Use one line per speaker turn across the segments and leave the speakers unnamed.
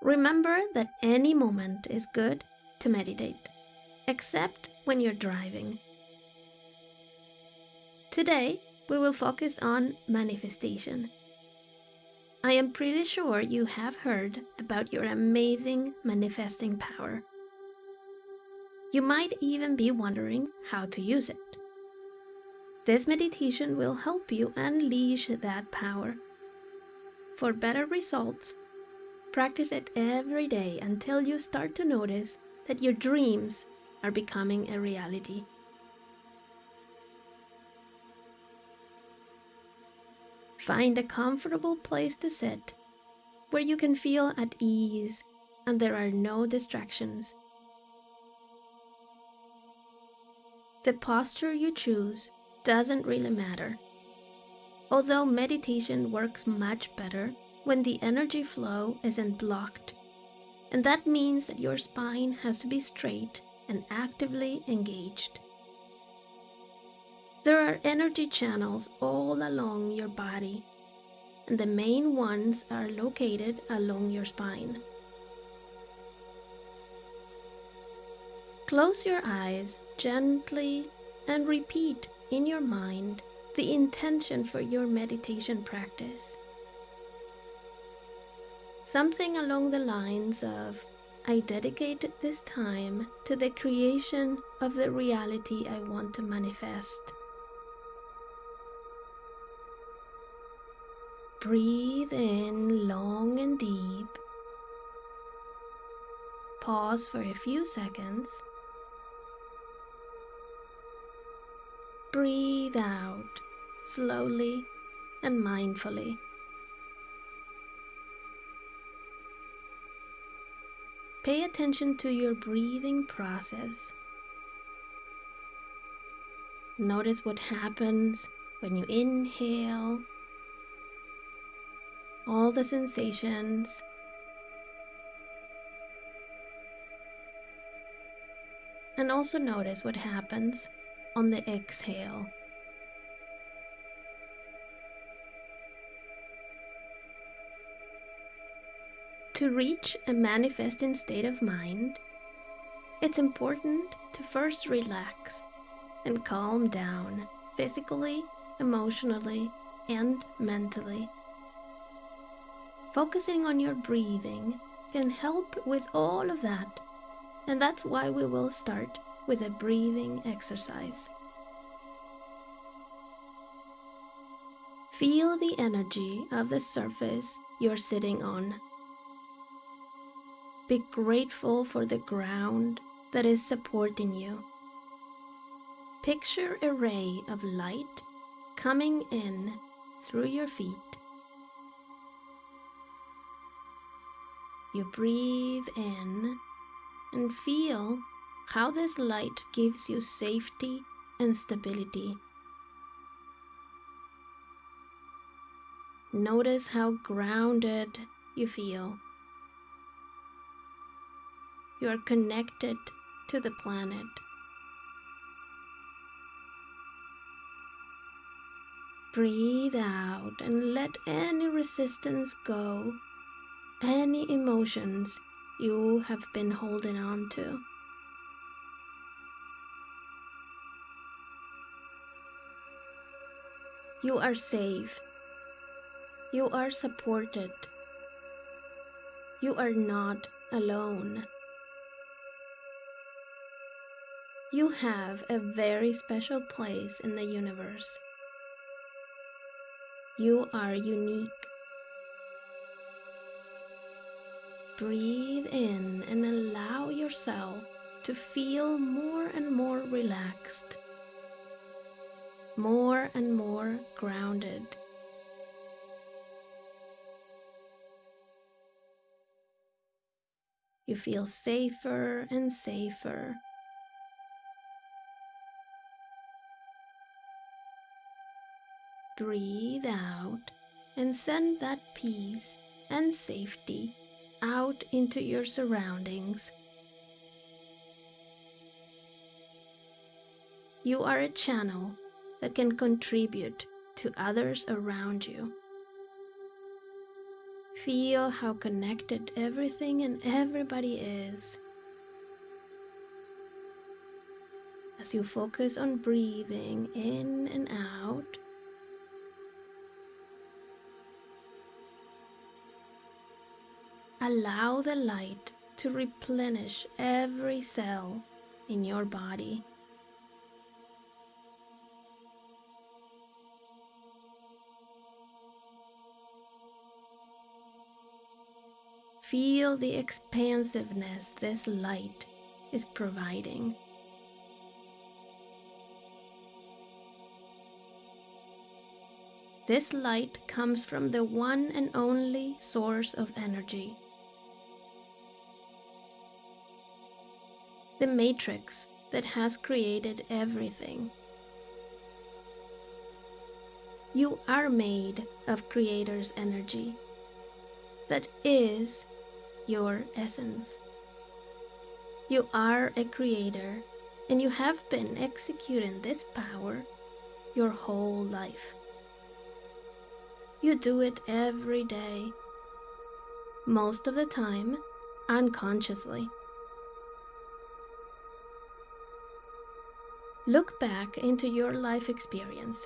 Remember that any moment is good to meditate, except when you're driving. Today, we will focus on manifestation. I am pretty sure you have heard about your amazing manifesting power. You might even be wondering how to use it. This meditation will help you unleash that power. For better results, practice it every day until you start to notice that your dreams are becoming a reality. Find a comfortable place to sit where you can feel at ease and there are no distractions. The posture you choose doesn't really matter, although meditation works much better when the energy flow isn't blocked, and that means that your spine has to be straight and actively engaged. There are energy channels all along your body, and the main ones are located along your spine. Close your eyes gently and repeat in your mind the intention for your meditation practice. Something along the lines of, I dedicate this time to the creation of the reality I want to manifest. Breathe in long and deep. Pause for a few seconds. Breathe out slowly and mindfully. Pay attention to your breathing process. Notice what happens when you inhale, all the sensations, and also notice what happens on the exhale. To reach a manifesting state of mind, it's important to first relax and calm down physically, emotionally, and mentally. Focusing on your breathing can help with all of that, and that's why we will start with a breathing exercise. Feel the energy of the surface you're sitting on. Be grateful for the ground that is supporting you. Picture a ray of light coming in through your feet. You breathe in and feel how this light gives you safety and stability. Notice how grounded you feel. You are connected to the planet. Breathe out and let any resistance go, any emotions you have been holding on to. You are safe. You are supported. You are not alone. You have a very special place in the universe. You are unique. Breathe in and allow yourself to feel more and more relaxed, more and more grounded. You feel safer and safer. Breathe out and send that peace and safety out into your surroundings. You are a channel that can contribute to others around you. Feel how connected everything and everybody is. As you focus on breathing in and out, allow the light to replenish every cell in your body. Feel the expansiveness this light is providing. This light comes from the one and only source of energy, the matrix that has created everything. You are made of Creator's energy. That is your essence. You are a creator, and you have been executing this power your whole life. You do it every day, most of the time unconsciously. Look back into your life experience.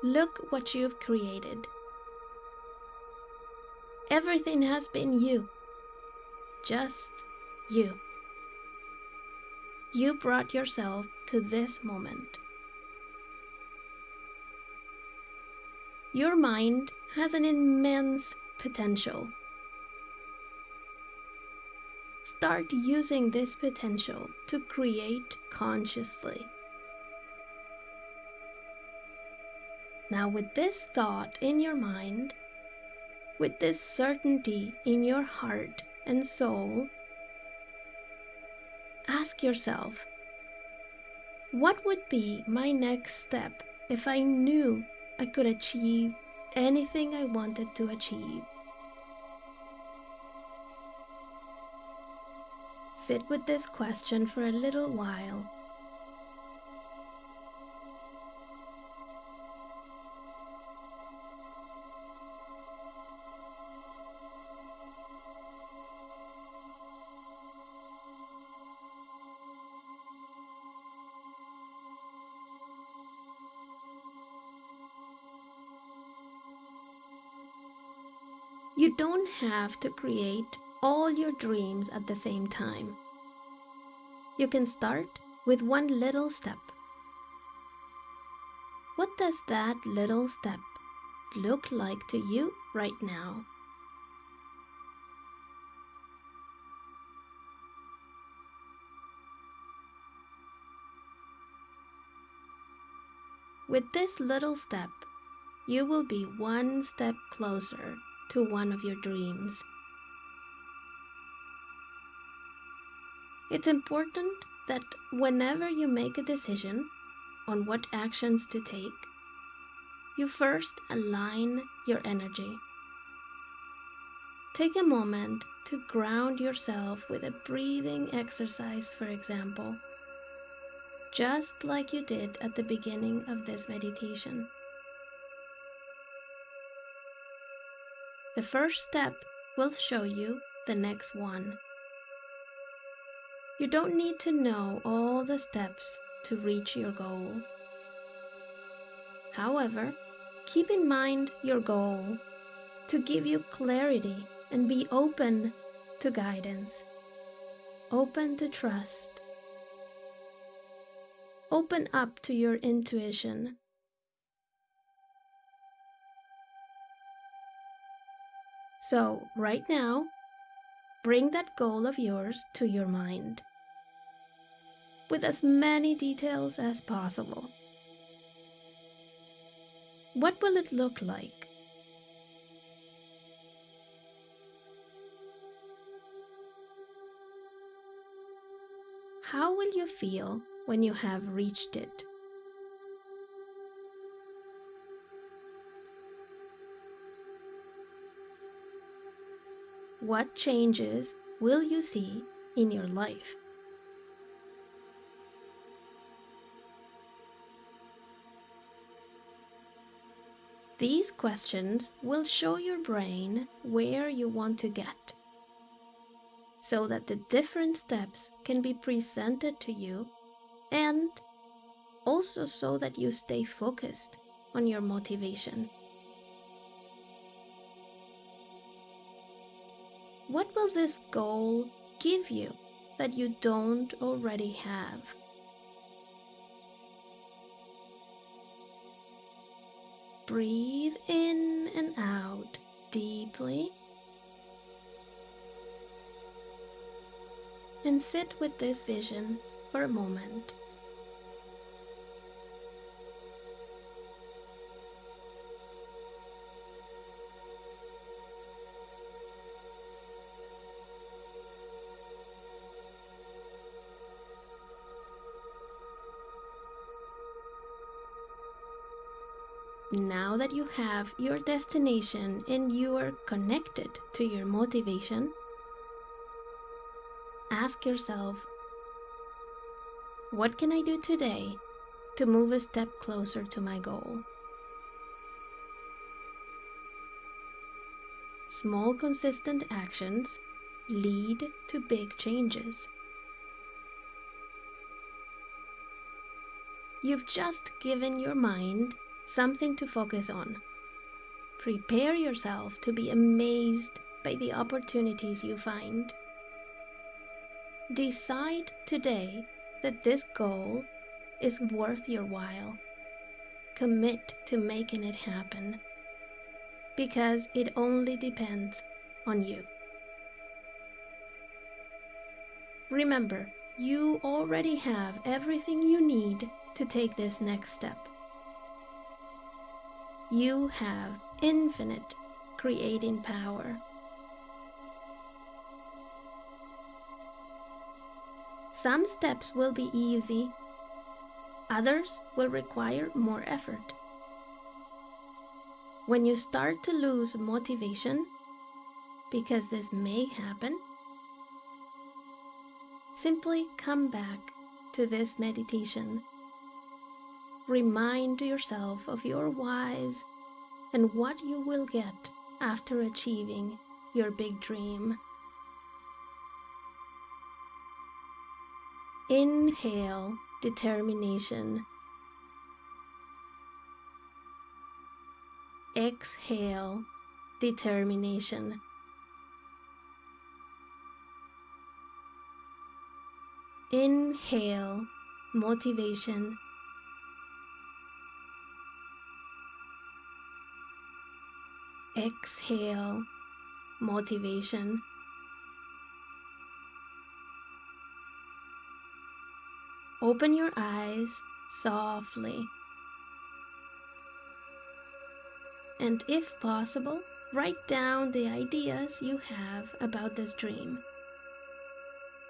Look what you've created. Everything has been you, just you. You brought yourself to this moment. Your mind has an immense potential. Start using this potential to create consciously. Now, with this thought in your mind, with this certainty in your heart and soul, ask yourself, what would be my next step if I knew I could achieve anything I wanted to achieve? Sit with this question for a little while. You don't have to create all your dreams at the same time. You can start with one little step. What does that little step look like to you right now? With this little step, you will be one step closer to one of your dreams. It's important that whenever you make a decision on what actions to take, you first align your energy. Take a moment to ground yourself with a breathing exercise, for example, just like you did at the beginning of this meditation. The first step will show you the next one. You don't need to know all the steps to reach your goal. However, keep in mind your goal to give you clarity and be open to guidance, open to trust, open up to your intuition. So, right now, bring that goal of yours to your mind with as many details as possible. What will it look like? How will you feel when you have reached it? What changes will you see in your life? These questions will show your brain where you want to get, so that the different steps can be presented to you, and also so that you stay focused on your motivation. What will this goal give you that you don't already have? Breathe in and out deeply, and sit with this vision for a moment. Now that you have your destination and you are connected to your motivation, ask yourself, what can I do today to move a step closer to my goal? Small, consistent actions lead to big changes. You've just given your mind something to focus on. Prepare yourself to be amazed by the opportunities you find. Decide today that this goal is worth your while. Commit to making it happen, because it only depends on you. Remember, you already have everything you need to take this next step. You have infinite creating power. Some steps will be easy, others will require more effort. When you start to lose motivation, because this may happen, simply come back to this meditation. Remind yourself of your whys and what you will get after achieving your big dream. Inhale determination. Exhale determination. Inhale motivation. Exhale motivation. Open your eyes softly. And if possible, write down the ideas you have about this dream.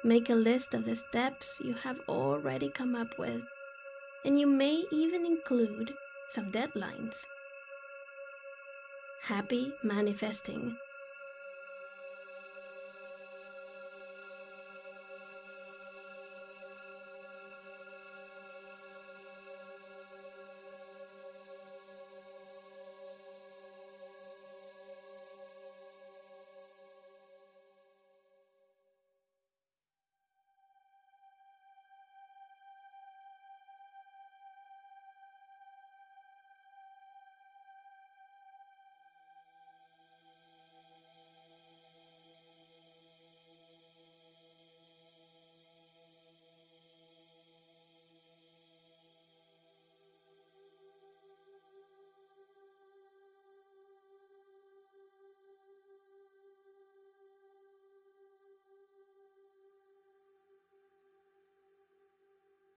Make a list of the steps you have already come up with, and you may even include some deadlines. Happy manifesting!